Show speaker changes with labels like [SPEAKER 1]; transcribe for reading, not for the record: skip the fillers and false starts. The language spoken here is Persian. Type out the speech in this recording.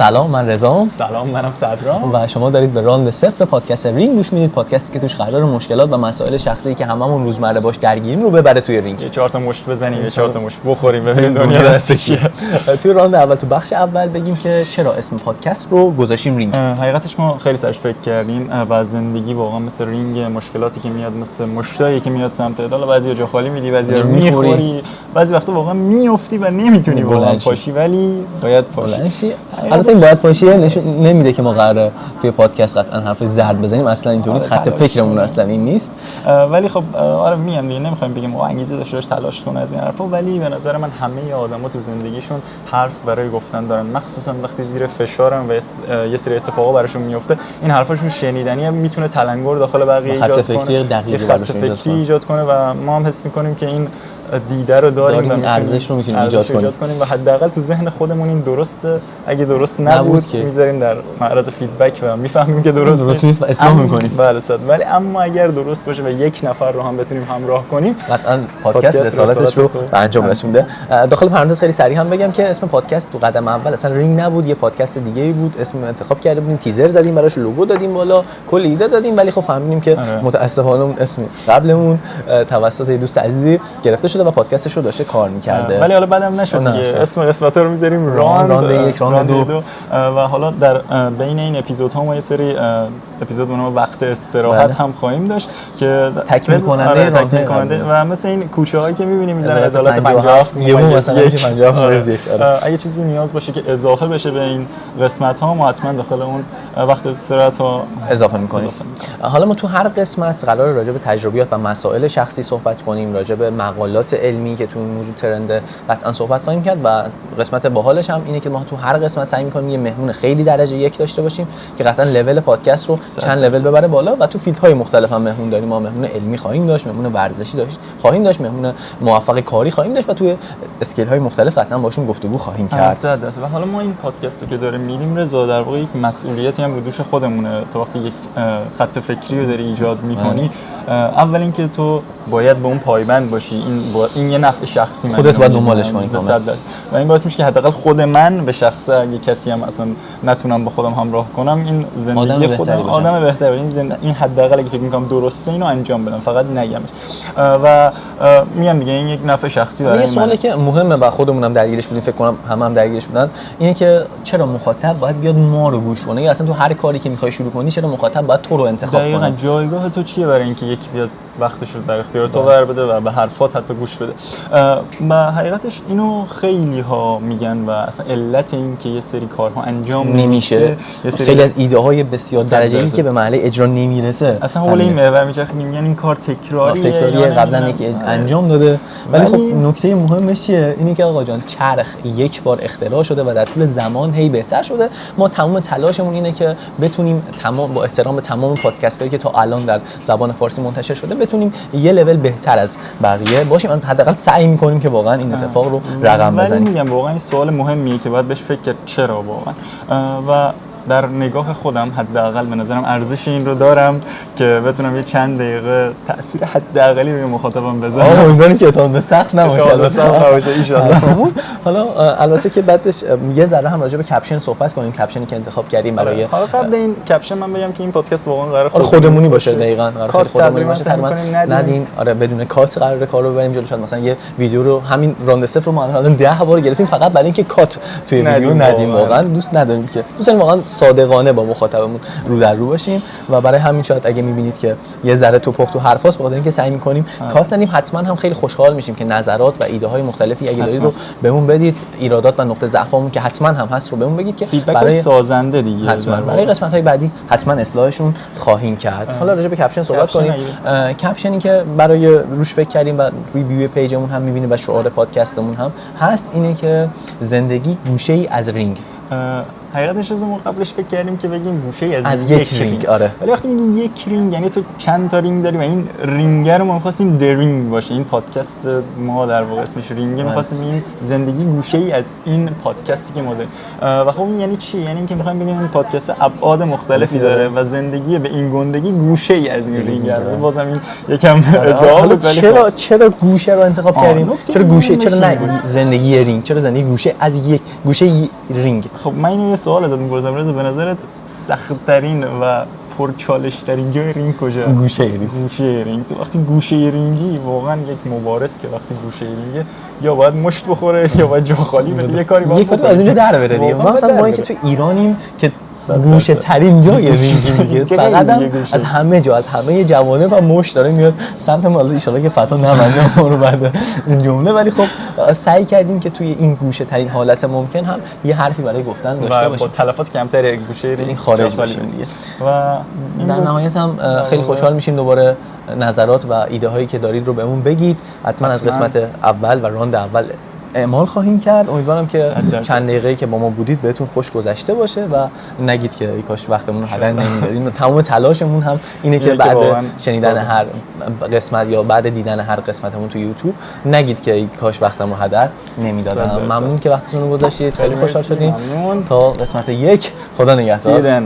[SPEAKER 1] سلام، من رضام.
[SPEAKER 2] سلام، منم صدرام
[SPEAKER 1] و شما دارید به راند 0 پادکست رینگ گوش میدید. پادکستی که توش قرار مشکلات و مسائل شخصی که هممون روزمره باش درگیریم رو ببره توی رینگ.
[SPEAKER 2] یه 4 تا مشت بزنیم، یه 4 تا مشت بخوریم، ببینیم دنیا دست کیه.
[SPEAKER 1] توی راند اول، تو بخش اول بگیم که چرا اسم پادکست رو گذاشتیم رینگ.
[SPEAKER 2] حقیقتش ما خیلی سرش فکر کردیم و زندگی واقعا مثل رینگ، مشکلاتی که میاد مثل مشتایی که میاد سمت عدال، بعضی جا خالی میدی، بعضی رو میخوری، بعضی وقتا واقعا میافتی و نمیتونی واقعا پاشی، ولی باید پاشی.
[SPEAKER 1] البته این باید پاشی نشون نمیده که ما قراره توی پادکست قطعا حرف زرد بزنیم، اصلا اینطوری نیست. خط فکرمون اصلا این نیست.
[SPEAKER 2] ولی خب آره میگم دیگه، نمیخوایم بگیم او انگیزه داشته تلاش کنه از این حرفا، ولی به نظر من همه آدما تو زندگیشون حرف برای گفتن دارن، مخصوصا وقتی زیر فشارن و یه سری اتفاقا براشون میفته. این حرفاشون شنیدنیه، میتونه تلنگر داخل بقیه ایجاد کنه، خط فکری ایجاد کنه و ما هم حس میکنیم که این دیده رو داریم و
[SPEAKER 1] ارزش رو میتونیم ایجاد کنیم
[SPEAKER 2] و حداقل تو ذهن خودمون این درسته. اگه درست نبود که میذاریم در معرض فیدبک و میفهمیم که درست نیست
[SPEAKER 1] و اصلاح میکنیم.
[SPEAKER 2] بله صد. ولی اما اگر درست باشه و یک نفر رو هم بتونیم همراه کنیم،
[SPEAKER 1] قطعا پادکست رسالتش رو به انجام رسونده. داخل پرانتز خیلی سریع هم بگم که اسم پادکست تو قدم اول اصلا رینگ نبود، یه پادکست دیگه‌ای بود. اسم انتخاب کرده بودیم، تیزر زدیم براش، لوگو دادیم بالا، کلی ایده دادیم، ولی خب فهمیدیم که متأسفانه اون اسم قبلمون توسط یه دوست عزیزی گرفته شده و پادکستش رو داشته کار می‌کرده.
[SPEAKER 2] ولی حالا بعدم نشد دیگه، اسم قسمت‌ها رو می‌ذاریم راند
[SPEAKER 1] 1 راند 2
[SPEAKER 2] و حالا در بین این اپیزودها ما یه سری اپیزود به نام وقت استراحت هم خواهیم داشت که
[SPEAKER 1] تکمیل کننده
[SPEAKER 2] و مثل این کوچه‌هایی که می‌بینیم میزنه عدالت 57
[SPEAKER 1] میمون مثلا 50
[SPEAKER 2] اگه چیزی نیاز باشه که اضافه بشه به این قسمت‌ها، ما حتما داخل اون وقت استراحت ها
[SPEAKER 1] اضافه می‌کنیم. حالا ما تو هر قسمت قراره راجع به تجربیات و مسائل شخصی صحبت کنیم، راجع به مقالات علمی که تو این موضوع ترنده قطعا صحبت خواهیم کرد و قسمت باحالش هم اینه که ما تو هر قسمت سعی می‌کنیم یه مهمون خیلی درجه یک داشته باشیم که قطعا لول پادکست رو چند لول ببره بالا و تو فیلدهای مختلف هم مهمون داریم. ما مهمون علمی خواهیم داشت، مهمون ورزشی خواهیم داشت، مهمون موفق کاری خواهیم داشت و توی اسکیل‌های مختلف قطعا باشون گفتگو خواهیم کرد.
[SPEAKER 2] 100%. و حالا ما این پادکست رو که داریم می‌ریم رضا، در واقع یک مسئولیتی هم رو دوش خودمونه. تو وقتی یک خط فکری رو داری ایجاد می‌کنی، اول اینکه تو باید به اون پایبند باشی. این یه نفع شخصی من
[SPEAKER 1] خودت باید دنبالش کنی کاملا
[SPEAKER 2] و این باعث میشه که حداقل خود من به شخصه، اگه کسی هم اصلا نتونم با خودم همراه کنم، این زندگی خودم آدم بهتری این حداقل اگه فکر می‌کنم درسته اینو انجام بدم، فقط نگمش. و میگم دیگه این یک نفع شخصی برای من.
[SPEAKER 1] یه سوالی که مهمه و خودمونم درگیرش بودیم، فکر کنم هم درگیرش بودن، اینه که چرا مخاطب باید بیاد ما رو گوش کنه، یا اصلا تو هر کاری که می‌خوای شروع کنی چرا مخاطب باید تو رو انتخاب کنه؟
[SPEAKER 2] دقیقاً جایگاه تو چیه برای اینکه یکی بیاد وقتش رو در اختیار تو قرار بده و به حرفات حتی گوش بده؟ و حقیقتش اینو خیلی ها میگن و اصلا علت این که یه سری کارها انجام نمیشه،
[SPEAKER 1] خیلی از ایده های بسیار درجه‌ای که به مرحله اجرا نمیرسه،
[SPEAKER 2] اصلا حول این محور میچرخیم، میگن این کار تکراریه
[SPEAKER 1] قبلا یکی انجام داده. ولی خب نکته مهمش چیه؟ اینی که آقا جان چرخ یک بار اختراع شده و در طول زمان هی بهتر شده. ما تمام تلاشمون اینه که بتونیم با احترام به تمام پادکست‌هایی که تا الان در زبان فارسی منتشر شده بتونیم یه لول بهتر از بقیه باشیم. حداقل سعی می‌کنیم که واقعا این اتفاق رو رقم بزنیم.
[SPEAKER 2] ولی میگم واقعا این سوال مهمیه که باید بهش فکر کرد، چرا واقعا. و در نگاه خودم حداقل به نظرم ارزش این رو دارم که بتونم یه چند دقیقه تاثیر حداقلی روی مخاطبم بذارم.
[SPEAKER 1] امیدوارم که اتفاق به سخت نباشه
[SPEAKER 2] ان شاء الله.
[SPEAKER 1] حالا البته که بعدش یه ذره هم راجع به کپشن صحبت کنیم، کپشنی که انتخاب کردیم برای
[SPEAKER 2] حالا قبل این کپشن من بگم که این پادکست واقعا قرار
[SPEAKER 1] خودمونی باشه. دقیقاً
[SPEAKER 2] قرار خودمونی باشه، تقریبا
[SPEAKER 1] ندیم. آره بدون کات قراره کارو ببریم جلو. شاید مثلا یه ویدیو رو همین راند 0 رو ما الان 10 بار گرفتیم فقط برای اینکه کات توی ویدیو ندیم. واقعا دوست نداریم که واقعا صادقانه با مخاطبمون رو در رو باشیم و برای همین شاید اگه می‌بینید که یه ذره تو پخت و حرفاست، بخاطر اینکه سعی می‌کنیم کات ندیم، حتما هم خیلی خوشحال میشیم که نظرات و ایده‌های مختلفی اگه دارید رو بهمون بدید. ایرادات و نقطه ضعفمون که حتما هم هست رو بهمون بگید که
[SPEAKER 2] برای سازنده دیگه
[SPEAKER 1] حتما برای قسمت‌های بعدی حتما اصلاحشون خواهیم کرد. حالا راجع به کپشن صحبت کنیم. کپشنی که برای روش فکر کردیم و ریویو پیجمون هم می‌بینید و شعار پادکستمون هم هست اینه که زندگی گوشه‌ای از رینگ.
[SPEAKER 2] حقیقتش از ما قبلش فکر کردیم که بگیم گوشه
[SPEAKER 1] از یک رینگ. آره.
[SPEAKER 2] ولی وقتی میگی یک رینگ یعنی تو چند تا رینگ داری و این رینگر رو ما می‌خواستیم درینگ باشه. این پادکست ما در واقع اسمش رینگه، می‌خواستیم این زندگی گوشه‌ای از این پادکستی که ما داریم. و خب این یعنی چی؟ یعنی اینکه می‌خوایم بگیم این پادکست ابعاد مختلفی داره و زندگی به این گندگی گوشه‌ای از این رینگ. بازم این یکم ادعا بود، ولی
[SPEAKER 1] چرا گوشه رو انتخاب کردیم؟ چرا گوشه؟ چرا نه زندگی رینگ؟ چرا زندگی گوشه از یک گوشه رینگ؟
[SPEAKER 2] خب من اینو سوال ازت می‌پرسم رضا، به نظرت سخت‌ترین و پرچالش‌ترین جای رینگ کجا؟
[SPEAKER 1] گوشه رینگ.
[SPEAKER 2] گوشه رینگ. تو وقتی گوشه رینگی واقعا یک مبارز که وقتی گوشه رینگ یا باید مشت بخوره یا باید جا خالی بده، یه کاری باید
[SPEAKER 1] از اونجا در بره دیگه. مثلا ما که تو ایرانیم که گوشه ترین جای رینگ دیگه، فقط هم از همه جا، از همه جوانب و مشت داره میاد سمت ما. ان شاءالله که فتا نمنده ما رو بعد این جمله، ولی خب سعی کردیم که توی این گوشه ترین حالت ممکن هم یه حرفی برای گفتن داشته باشیم
[SPEAKER 2] با تلفات کمتر گوشه رینگ
[SPEAKER 1] خارج بشیم دیگه.
[SPEAKER 2] و
[SPEAKER 1] در نهایت هم خیلی خوشحال میشیم دوباره نظرات و ایده هایی که دارید رو بهمون بگید. حتما از قسمت اول و راند اول اعمال خواهیم کرد. امیدوارم که چند دقیقه‌ای که با ما بودید بهتون خوش گذشته باشه و نگید که ای کاش وقتمون رو هدر نمیدادیم. تمام تلاشمون هم اینه که بعد شنیدن هر قسمت یا بعد دیدن هر قسمتمون تو یوتیوب نگید که ای کاش وقتمون رو هدر نمیدادم. ممنون که وقتتون رو گذاشتید، خیلی خوشحال شدیم. تا قسمت 1 خدا نگهدار.